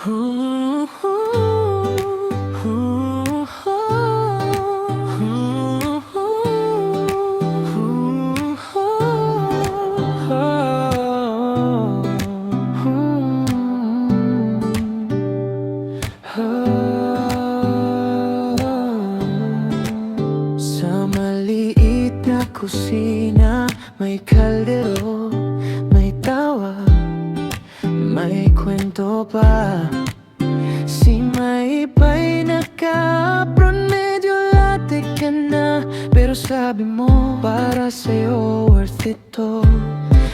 Sa maliit na kusina, may kaldero, may tawa, may kwento pa. Si Maybay naka-apron, medyo latte ka na, pero sabi mo, para sa'yo worth it to.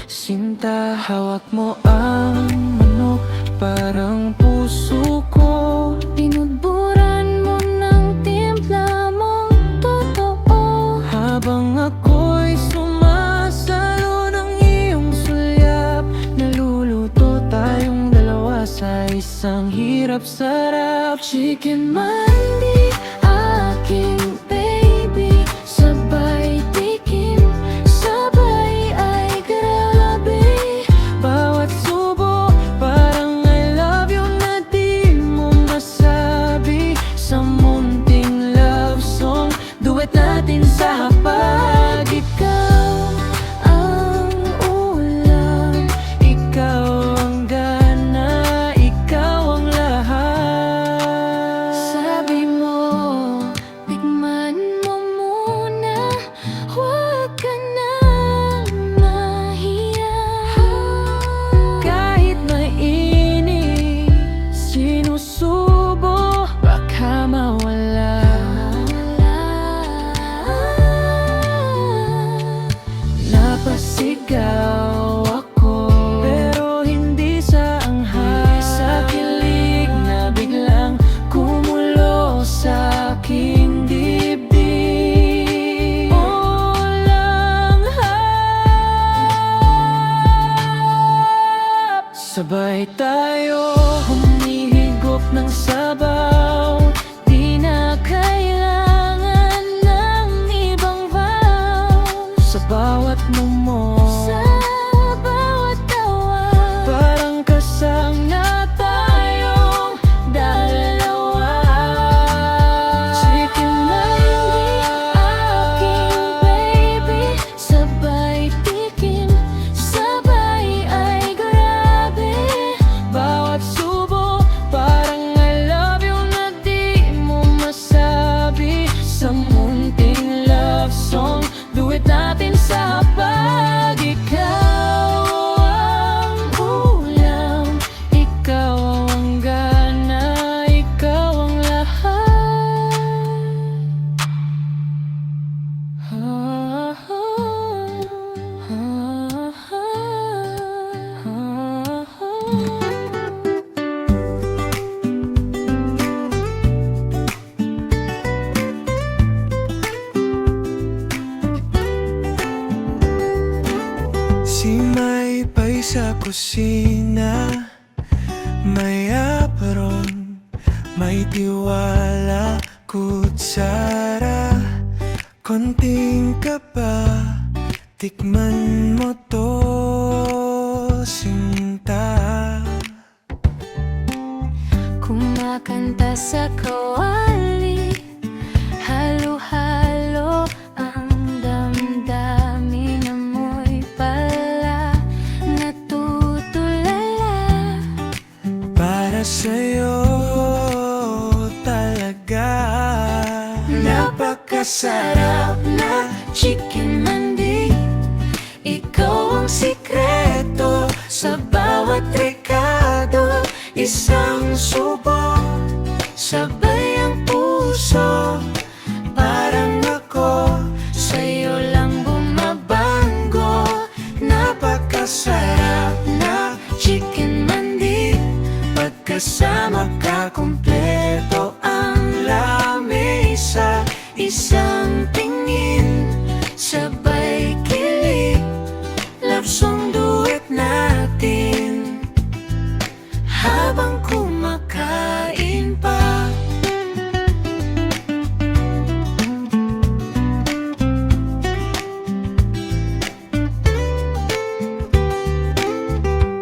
Sinta, hawak mo ang manok, parang puso ko. Pinudburan mo ng timpla mong totoo, habang ako'y sumasalo ng iyong sulyap. Naluluto tayong dalawa sa isang hirap-sarap. Chicken mandi, aking baby, sabay tikim, sabay ay grabe. Bawat subo, parang I love you na di mo masabi. Sa munting love song, duet natin sa hapag. Ikaw ang ulam, ikaw ang gana, ikaw ang lahat. Sabi mo, tikman mo muna, huwag ka nang mahiya. Kahit mainit, sinusubo, baka mawala. Napasigaw ako, pero hindi sa anghay. Sa kilig na biglang kumulo sa aking dibdib. Langhap, sabay tayo humihigop ng sabaw. Di na kailangan ng ibang vow. Sa bawat mumo, sa bawat tawa, parang kasang na tayong dalawa. Chicken mandi, aking baby, sabay tikim, sabay ay grabe. Bawat subo, parang I love you na di mo masabi. Sa munting love song, duet natin sa hapag. Ikaw ang ulam, ikaw ang gana, ikaw ang lahat. Si Maybay sa kusina, may apron, may tiwala, kutsara. Konting kaba, tikman mo to, sinta. Kumakanta sa kawali, halo-halo ang damdamin. Amoy pala, natutulala. Para sa'yo talaga. Napakasarap na chicken mandi, ikaw ang sikreto sa bawat rekado. Isang subo, sabay ang puso, parang ako sa'yo lang bumabanggo. Napakasarap na chicken mandi, pagkasama ka kumpleto ang lamesa. Isang tingin, sabay kilig, love song duet natin, habang kumakain pa.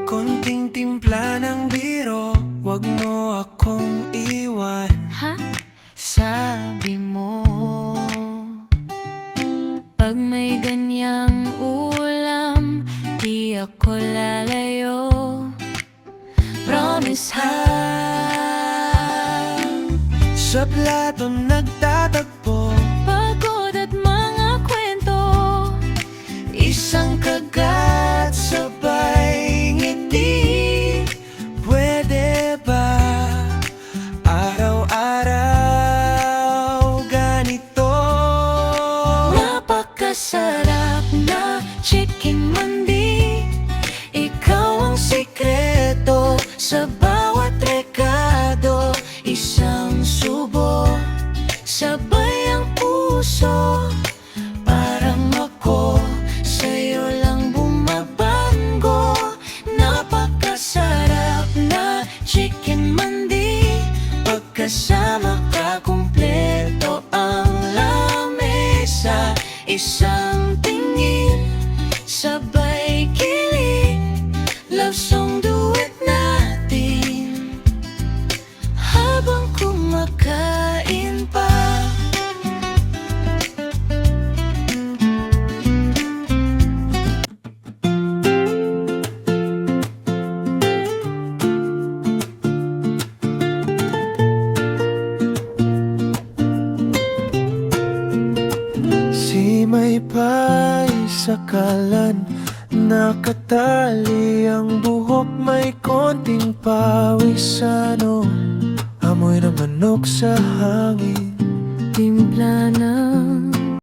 Konting timpla ng biro, Wag mo akong iwan, Ha? sabi mo. Pag may ganyang ulam, di ako lalayo. Promise ha. Sa plato nagtatagpo, Pagod at mga kwento, isang kagat sabay ngiti. Pwede ba araw-araw ganito? napakasarap na chicken mandi. Ikaw ang sikreto sa bawat rekado. Isang subo, sabay ang puso. Parang ako, sa'yo lang bumabanggo. Napakasarap na chicken mandi. Pagkasama ka, kumpleto ang lamesa. Isang tingin, sabay kilig. Love song duet natin habang kumakain pa. Si may paisakalan, nakatali ang buhok, may konting pawisano. Amoy na manok sa hangin, Timpla ng